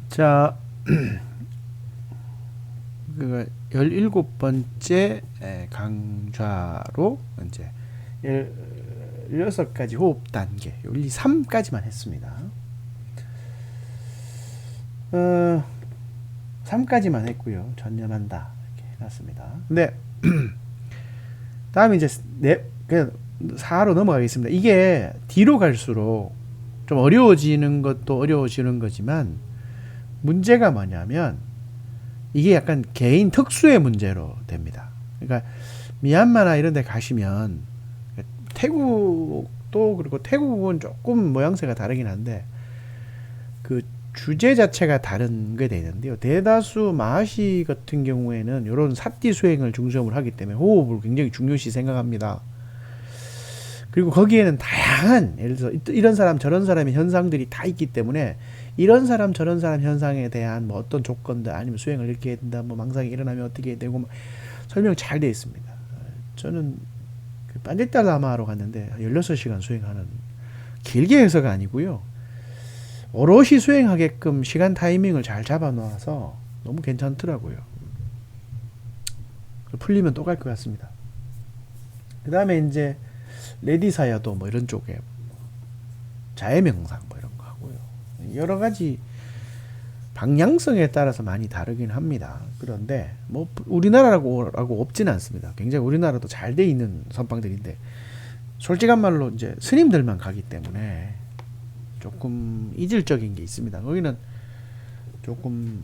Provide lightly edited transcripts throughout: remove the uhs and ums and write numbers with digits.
자, 그 17번째 강좌로 이제 16가지 호흡 단계, 1, 2, 3까지만 했습니다. 3까지만 했고요. 전념한다 이렇게 해놨습니다. 근데 다음에 이제 그냥 4로 넘어가겠습니다. 이게 뒤로 갈수록 좀 어려워지는 것도 어려워지는 거지만, 문제가 뭐냐면 이게 약간 개인 특수의 문제로 됩니다. 그러니까 미얀마나 이런 데 가시면, 태국도 그리고 태국은 조금 모양새가 다르긴 한데 그 주제 자체가 다른 게 되는데요. 대다수 마하시 같은 경우에는 이런 사띠 수행을 중점으로 하기 때문에 호흡을 굉장히 중요시 생각합니다. 그리고 거기에는 다양한, 예를 들어서 이런 사람 저런 사람의 현상들이 다 있기 때문에 이런 사람 저런 사람 현상에 대한 뭐 어떤 조건들, 아니면 수행을 이렇게 해야 된다, 뭐 망상이 일어나면 어떻게 해야 되고, 뭐 설명 잘 되어 있습니다. 저는 그 반딧달라마로 갔는데 16시간 수행하는, 길게 해서가 아니고요, 오롯이 수행하게끔 시간 타이밍을 잘 잡아 놓아서 너무 괜찮더라고요. 풀리면 또 갈 것 같습니다. 그 다음에 이제 레디사야도 뭐 이런 쪽에 자해명상 뭐 이런 거 하고요. 여러 가지 방향성에 따라서 많이 다르긴 합니다. 그런데 뭐 우리나라라고 없지는 않습니다. 굉장히 우리나라도 잘 돼 있는 선방들인데, 솔직한 말로 이제 스님들만 가기 때문에 조금 이질적인 게 있습니다. 거기는 조금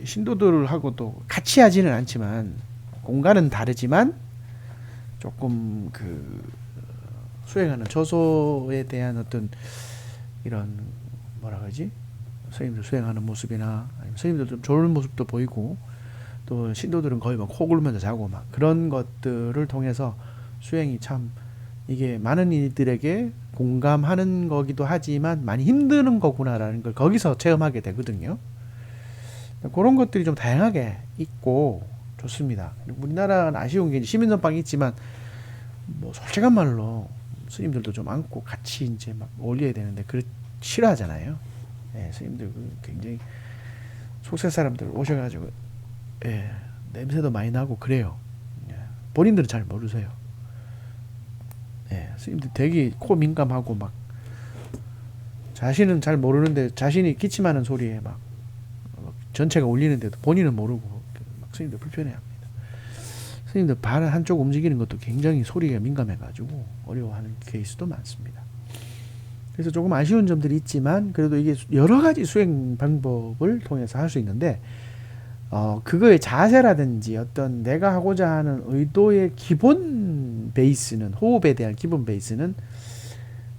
신도들하고도 같이 하지는 않지만, 공간은 다르지만 조금 그 수행하는 저소에 대한 어떤 이런, 뭐라 그러지, 스님들 수행하는 모습이나 아니면 스님들 좀 좋은 모습도 보이고, 또 신도들은 거의 막 코 굴면서 자고 막 그런 것들을 통해서 수행이 참, 이게 많은 이들에게 공감하는 거기도 하지만 많이 힘드는 거구나라는 걸 거기서 체험하게 되거든요. 그런 것들이 좀 다양하게 있고 좋습니다. 우리나라는 아쉬운 게 시민선방이 있지만, 뭐 솔직한 말로 스님들도 좀 안고 같이 이제 막 올려야 되는데 싫어하잖아요. 예, 스님들 굉장히 속세 사람들 오셔가지고, 예, 냄새도 많이 나고 그래요. 예, 본인들은 잘 모르세요. 예, 스님들 되게 코 민감하고 막 자신은 잘 모르는데 자신이 기침하는 소리에 막 전체가 울리는데도 본인은 모르고 막 스님들 불편해합니다. 스님들 발 한쪽 움직이는 것도 굉장히 소리가 민감해가지고 어려워하는 케이스도 많습니다. 그래서 조금 아쉬운 점들이 있지만, 그래도 이게 여러 가지 수행 방법을 통해서 할 수 있는데, 그거의 자세라든지 어떤 내가 하고자 하는 의도의 기본 베이스는, 호흡에 대한 기본 베이스는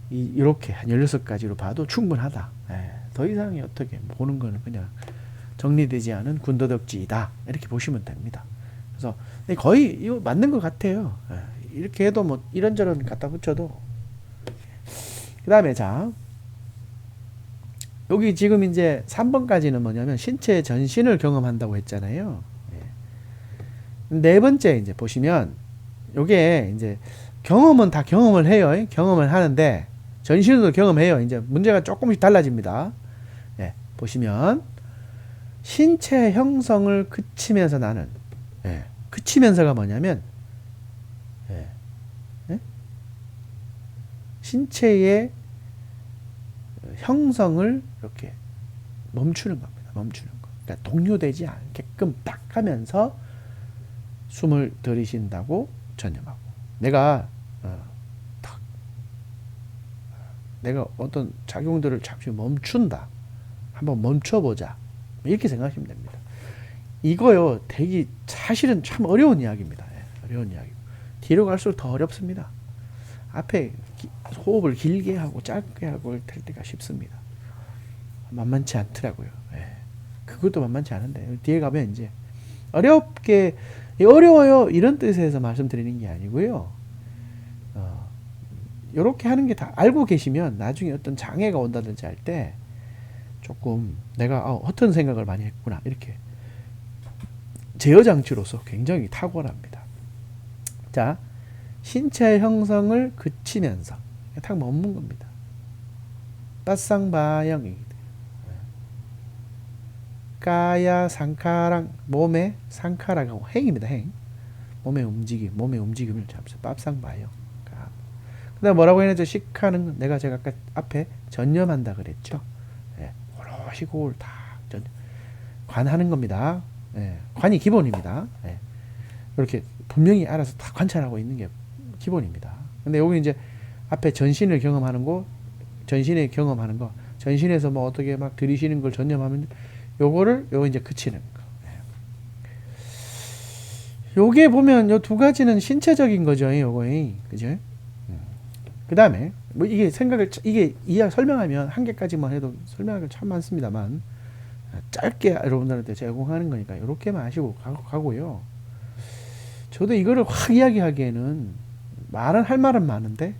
이렇게 한 16가지로 봐도 충분하다. 예, 더 이상이 어떻게 보는 거는 그냥 정리되지 않은 군더덕지이다, 이렇게 보시면 됩니다. 그래서 거의 이거 맞는 것 같아요. 예, 이렇게 해도 뭐 이런저런 갖다 붙여도. 그 다음에 자, 여기 지금 이제 3번까지는 뭐냐면 신체의 전신을 경험한다고 했잖아요. 네 번째 이제 보시면, 요게 이제 경험은 다 경험을 해요. 경험을 하는데 전신도 경험해요. 이제 문제가 조금씩 달라집니다. 예, 보시면 신체 형성을 그치면서 나는, 예, 그치면서가 뭐냐면, 예, 예? 신체의 형성을 이렇게 멈추는 겁니다. 멈추는 거. 그러니까 동요되지 않게끔 딱 하면서 숨을 들이쉰다고 전념하고, 내가 내가 어떤 작용들을 잠시 멈춘다, 한번 멈춰보자, 이렇게 생각하시면 됩니다. 이거요 되게 사실은 참 어려운 이야기입니다. 예, 어려운 이야기. 뒤로 갈수록 더 어렵습니다. 앞에 호흡을 길게 하고 짧게 하고 할 때가 쉽습니다. 만만치 않더라고요. 예. 그것도 만만치 않은데 뒤에 가면 이제 어렵게, 어려워요 이런 뜻에서 말씀드리는 게 아니고요. 이렇게 하는 게 다 알고 계시면 나중에 어떤 장애가 온다든지 할 때 조금 내가 허튼 생각을 많이 했구나, 이렇게 제어 장치로서 굉장히 탁월합니다. 자, 신체 형성을 그치면서 딱 머문 겁니다. 빠쌍바양이 까야 상카랑 몸의 상카라가 행입니다. 행. 몸의 움직임을 잡서 밥상 봐요. 그다음 뭐라고 했냐면 식하는 제가 아까 앞에 전념한다 그랬죠. 예, 오롯이 그걸 다 관하는 겁니다. 예, 관이 기본입니다. 예, 이렇게 분명히 알아서 다 관찰하고 있는 게 기본입니다. 근데 여기 이제 앞에 전신을 경험하는 거, 전신에서 뭐 어떻게 막 들이쉬는 걸 전념하면 요거 이제 그치는 거. 요게 보면 요 두 가지는 신체적인 거죠, 요거. 그죠? 그 다음에, 뭐 이게 설명하면 한 개까지만 해도 설명할 게 참 많습니다만, 짧게 여러분들한테 제공하는 거니까, 요렇게만 하시고 가고요. 저도 이거를 확 이야기하기에는, 할 말은 많은데,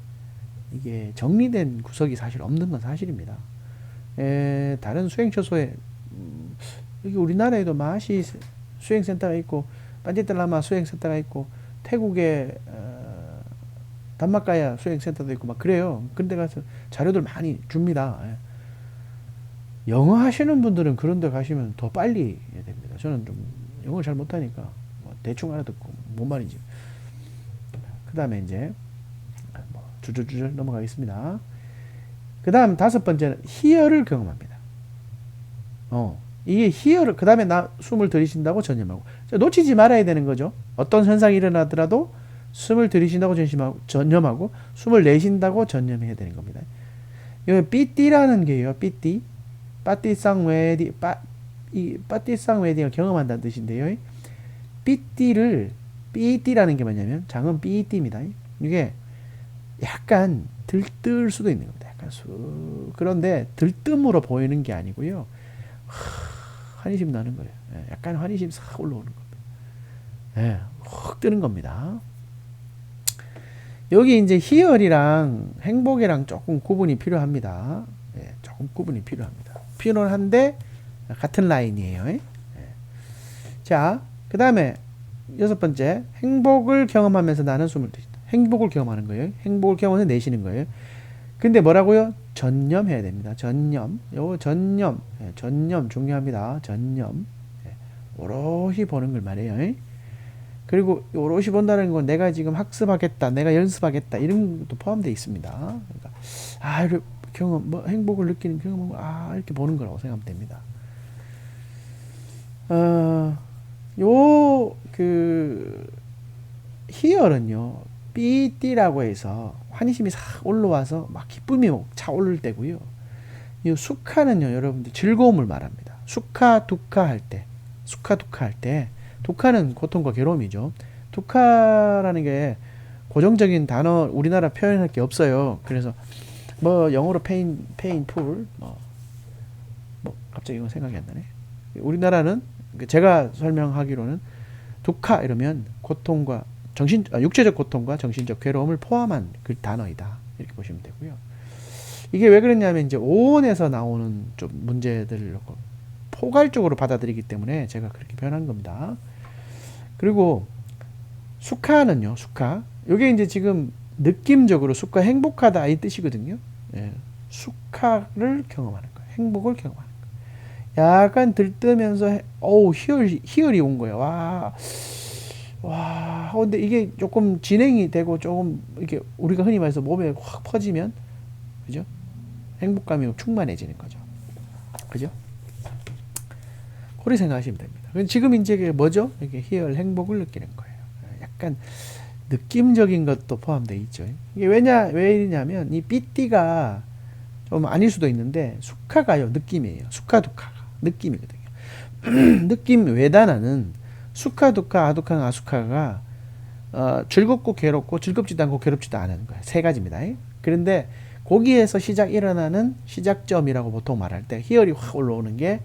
이게 정리된 구석이 사실 없는 건 사실입니다. 다른 수행처소에, 여기 우리나라에도 마시 수행센터가 있고, 반지텔라마 수행센터가 있고, 태국에 담마카야 수행센터도 있고 막 그래요. 그런데 가서 자료들 많이 줍니다. 영어 하시는 분들은 그런 데 가시면 더 빨리 됩니다. 저는 좀 영어 잘 못하니까 뭐 대충 알아듣고 뭔 말인지. 그 다음에 이제 뭐 주저주저 넘어가겠습니다. 그 다음 5번째는 희열을 경험합니다. 이게 희열을, 그 다음에 숨을 들이쉰다고 전념하고. 놓치지 말아야 되는 거죠. 어떤 현상이 일어나더라도 숨을 들이쉰다고 전념하고, 숨을 내쉰다고 전념해야 되는 겁니다. 여기 삐띠라는 게요, 삐띠. 빠띠쌍웨디가 경험한다는 뜻인데요. 삐띠라는 게 뭐냐면, 장은 삐띠입니다. 이게 약간 들뜰 수도 있는 겁니다. 약간 그런데 들뜸으로 보이는 게 아니고요. 환희심 나는 거예요. 약간 환희심 싹 올라오는 겁니다. 확 뜨는 겁니다. 여기 이제 희열이랑 행복이랑 조금 구분이 필요합니다. 조금 구분이 필요합니다. 필요한데 같은 라인이에요. 자, 그 다음에 6번째, 행복을 경험하면서 나는 숨을 들이신다. 행복을 경험하는 거예요. 행복을 경험해서 내쉬는 거예요. 근데 뭐라고요? 전념해야 됩니다. 전념. 전념 중요합니다. 전념. 오롯이 보는 걸 말해요. 그리고 오롯이 본다는 건 내가 지금 학습하겠다, 내가 연습하겠다, 이런 것도 포함되어 있습니다. 그러니까, 이렇게 행복을 느끼는 경험을, 이렇게 보는 거라고 생각하면 됩니다. 희열은요, 삐띠라고 해서 환희심이 싹 올라와서 막 기쁨이 차오를 때고요. 이 수카는요, 여러분들 즐거움을 말합니다. 수카, 두카 할 때, 두카는 고통과 괴로움이죠. 두카라는 게 고정적인 단어, 우리나라 표현할 게 없어요. 그래서 뭐 영어로 페인 풀, 갑자기 이건 생각이 안 나네. 우리나라는 제가 설명하기로는 두카 이러면 고통과 육체적 고통과 정신적 괴로움을 포함한 그 단어이다. 이렇게 보시면 되고요. 이게 왜 그러냐면 이제 오온에서 나오는 좀 문제들을 포괄적으로 받아들이기 때문에 제가 그렇게 표현한 겁니다. 그리고 수카는요, 수카. 이게 이제 지금 느낌적으로 수카 행복하다 이 뜻이거든요. 수카를 경험하는 거예요. 행복을 경험하는 거예요. 약간 들뜨면서 희열이 온 거예요. 근데 이게 조금 진행이 되고 조금 이렇게 우리가 흔히 말해서 몸에 확 퍼지면, 그죠? 행복감이 충만해지는 거죠. 그죠? 그렇게 생각하시면 됩니다. 지금 이제 이게 뭐죠? 이게 희열, 행복을 느끼는 거예요. 약간 느낌적인 것도 포함되어 있죠. 이게 왜 이러냐면, 이 삐띠가 좀 아닐 수도 있는데, 수카가요, 느낌이에요. 수카두카가. 느낌이거든요. 느낌 외단어는 수카두카, 아두카, 아수카가 즐겁고 괴롭고, 즐겁지도 않고 괴롭지도 않은 거예요. 세 가지입니다. 그런데 거기에서 일어나는 시작점이라고 보통 말할 때 희열이 확 올라오는 게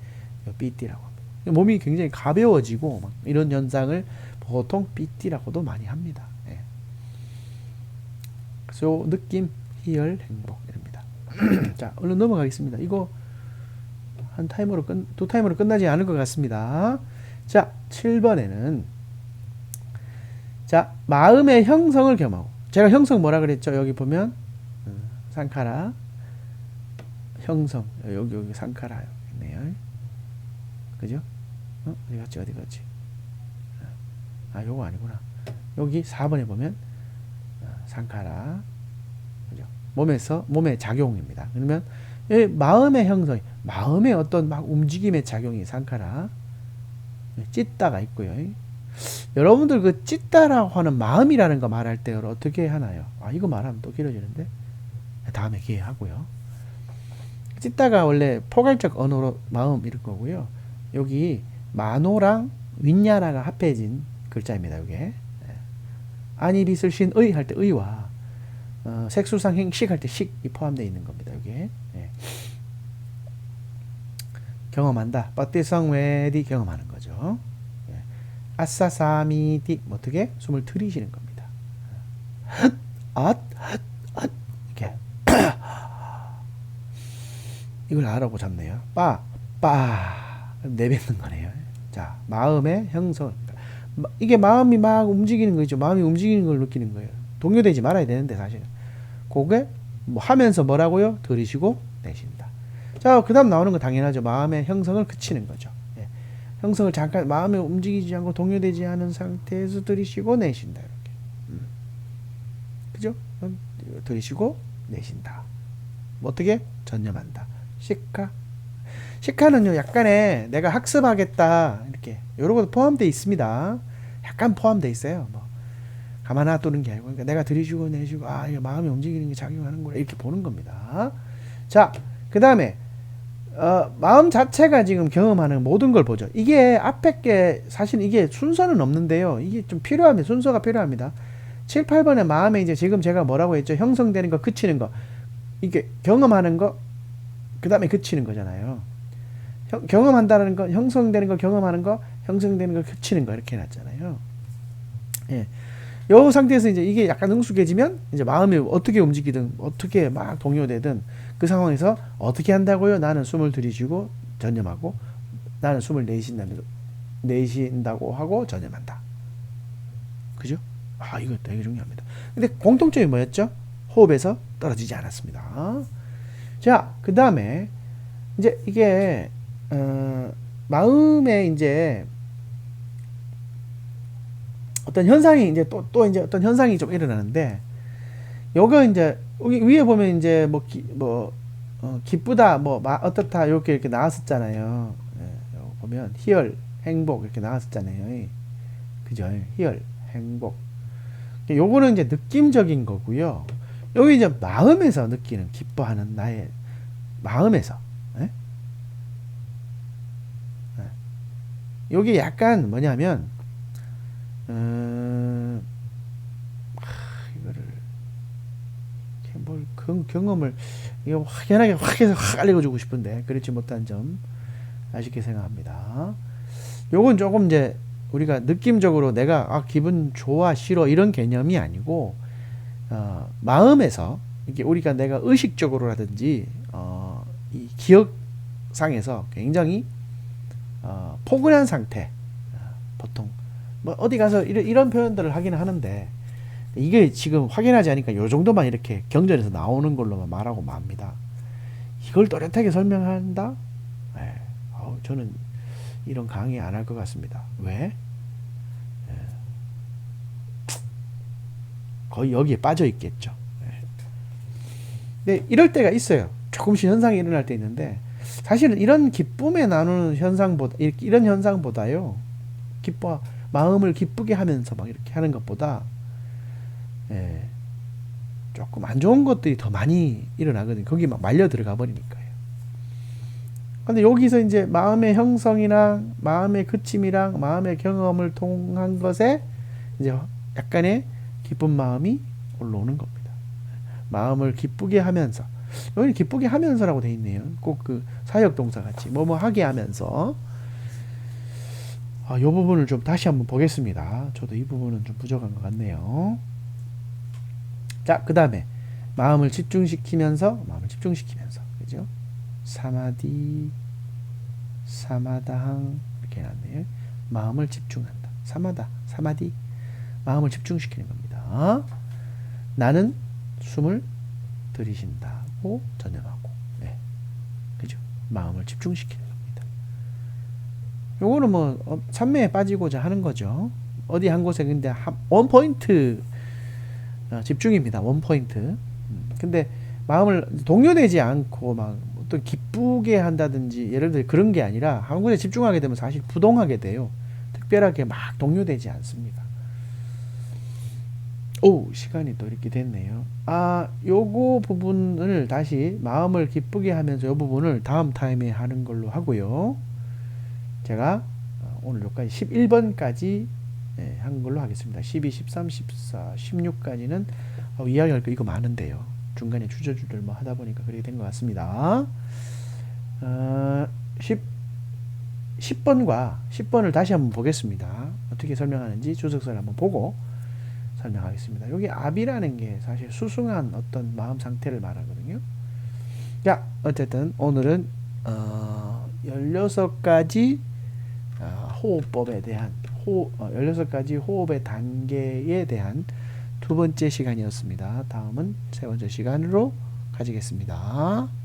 삐띠라고 합니다. 몸이 굉장히 가벼워지고 이런 현상을 보통 삐띠라고도 많이 합니다. 그래서 느낌, 희열, 행복 이럽니다. 자, 얼른 넘어가겠습니다. 이거 두 타임으로 끝나지 않을 것 같습니다. 자, 7번에는 자, 마음의 형성을 겸하고, 제가 형성 뭐라 그랬죠? 여기 보면 상카라 형성, 여기 상카라 있네요. 그죠? 어디 갔지, 어디 갔지? 아, 요거 아니구나. 여기 4번에 보면 상카라, 그죠? 몸의 작용입니다. 그러면 마음의 형성, 마음의 어떤 막 움직임의 작용이 상카라, 찢다가 있고요. 여러분들 그 찢다라고 하는 마음이라는 거 말할 때 어떻게 하나요? 아, 이거 말하면 또 길어지는데 다음에 기회 하고요. 찢다가 원래 포괄적 언어로 마음 이럴 거고요. 여기 마노랑 윈야나가 합해진 글자입니다. 이게 아니 빛을 신의 할 때 의와 색수상 행식 할 때 식이 포함되어 있는 겁니다. 이게 경험한다. 빠띠성 외디 경험하는 거죠. 아싸사미디 어떻게 숨을 들이쉬는 겁니다. 이렇게 이걸 아라고 잡네요. 빠 내뱉는 거네요. 자, 마음의 형성. 이게 마음이 막 움직이는 거죠. 마음이 움직이는 걸 느끼는 거예요. 동요되지 말아야 되는데 사실은. 그게 뭐 하면서 뭐라고요? 들이쉬고 내쉰다. 자, 그 다음 나오는 거 당연하죠. 마음의 형성을 그치는 거죠. 예. 형성을 잠깐 마음에 움직이지 않고 동요되지 않은 상태에서 들이쉬고 내쉰다. 이렇게. 그죠? 들이쉬고 내쉰다. 뭐 어떻게? 전념한다. 시카는요, 약간의 내가 학습하겠다. 이렇게. 요런 것도 포함되어 있습니다. 약간 포함되어 있어요. 뭐. 가만 놔두는 게 아니고. 그러니까 내가 들이쉬고 내쉬고, 아, 이거 마음이 움직이는 게 작용하는구나. 이렇게 보는 겁니다. 자, 그 다음에, 마음 자체가 지금 경험하는 모든 걸 보죠. 이게 앞에 게, 사실 이게 순서는 없는데요. 이게 좀 필요합니다. 순서가 필요합니다. 7, 8번의 마음에 이제 지금 제가 뭐라고 했죠? 형성되는 거, 그치는 거. 이게 경험하는 거, 그 다음에 그치는 거잖아요. 경험한다는 거, 형성되는 거, 경험하는 거, 형성되는 거, 그치는 거, 이렇게 해놨잖아요. 예. 요 상태에서 이제 이게 약간 능숙해지면, 이제 마음이 어떻게 움직이든, 어떻게 막 동요되든, 그 상황에서 어떻게 한다고요? 나는 숨을 들이쉬고 전념하고, 나는 숨을 내쉰다고 하고 전념한다. 그죠? 아, 이거 되게 중요합니다. 근데 공통점이 뭐였죠? 호흡에서 떨어지지 않았습니다. 자, 그 다음에, 이제 이게, 마음에 이제 어떤 현상이 이제 또 이제 어떤 현상이 좀 일어나는데, 요거 이제 여기 위에 보면 이제 기쁘다, 어떻다, 이렇게 나왔었잖아요. 예, 요거 보면 희열, 행복 이렇게 나왔었잖아요. 그죠? 희열, 행복. 요거는 이제 느낌적인 거고요. 여기 이제 마음에서 느끼는 기뻐하는 나의 마음에서. 예? 여기 약간 뭐냐면 이거를 뭘 경험을 이거 확연하게 확 해서 확 알려주고 싶은데 그렇지 못한 점 아쉽게 생각합니다. 요건 조금 이제 우리가 느낌적으로 내가 기분 좋아 싫어 이런 개념이 아니고 마음에서 이게 우리가 내가 의식적으로라든지 이 기억상에서 굉장히 포근한 상태, 보통 뭐 어디 가서 이런 표현들을 하기는 하는데 이게 지금 확인하지 않으니까 요 정도만 이렇게 경전에서 나오는 걸로만 말하고 맙니다. 이걸 또렷하게 설명한다? 네. 저는 이런 강의 안 할 것 같습니다. 왜? 네. 거의 여기에 빠져 있겠죠. 네. 이럴 때가 있어요. 조금씩 현상이 일어날 때 있는데 사실은 이런 기쁨에 나누는 현상보다 이런 현상보다요, 마음을 기쁘게 하면서 막 이렇게 하는 것보다 조금 안 좋은 것들이 더 많이 일어나거든요. 거기 막 말려 들어가 버리니까요. 근데 여기서 이제 마음의 형성이랑 마음의 그침이랑 마음의 경험을 통한 것에 이제 약간의 기쁜 마음이 올라오는 겁니다. 마음을 기쁘게 하면서, 여기 기쁘게 하면서라고 돼 있네요. 꼭 그 사역 동사 같이 뭐뭐 하게 하면서. 이 부분을 좀 다시 한번 보겠습니다. 저도 이 부분은 좀 부족한 것 같네요. 자, 그 다음에 마음을 집중시키면서, 그죠? 사마디, 사마당 이렇게 해놨네요. 마음을 집중한다. 사마디, 마음을 집중시키는 겁니다. 나는 숨을 들이쉰다고 전념하고, 그죠? 마음을 집중시키는 겁니다. 요거는 뭐 산매에 빠지고자 하는 거죠. 어디 한 곳에 근데 원 포인트 집중입니다. 원 포인트. 근데 마음을 동요되지 않고 막 어떤 기쁘게 한다든지 예를 들어 그런 게 아니라 한 군데 집중하게 되면 사실 부동하게 돼요. 특별하게 막 동요되지 않습니다. 오, 시간이 또 이렇게 됐네요. 요거 부분을 다시 마음을 기쁘게 하면서 요 부분을 다음 타임에 하는 걸로 하고요. 제가 오늘 여기까지 11번까지 한 걸로 하겠습니다. 12, 13, 14, 16까지는 이야기할 거 이거 많은데요. 중간에 주저주절 뭐 하다 보니까 그렇게 된 것 같습니다. 10번을 다시 한번 보겠습니다. 어떻게 설명하는지 주석서를 한번 보고 설명하겠습니다. 여기 압이라는 게 사실 수승한 어떤 마음 상태를 말하거든요. 자, 어쨌든 오늘은 16가지 호흡법에 대한 16가지 호흡의 단계에 대한 두 번째 시간이었습니다. 다음은 세 번째 시간으로 가지겠습니다.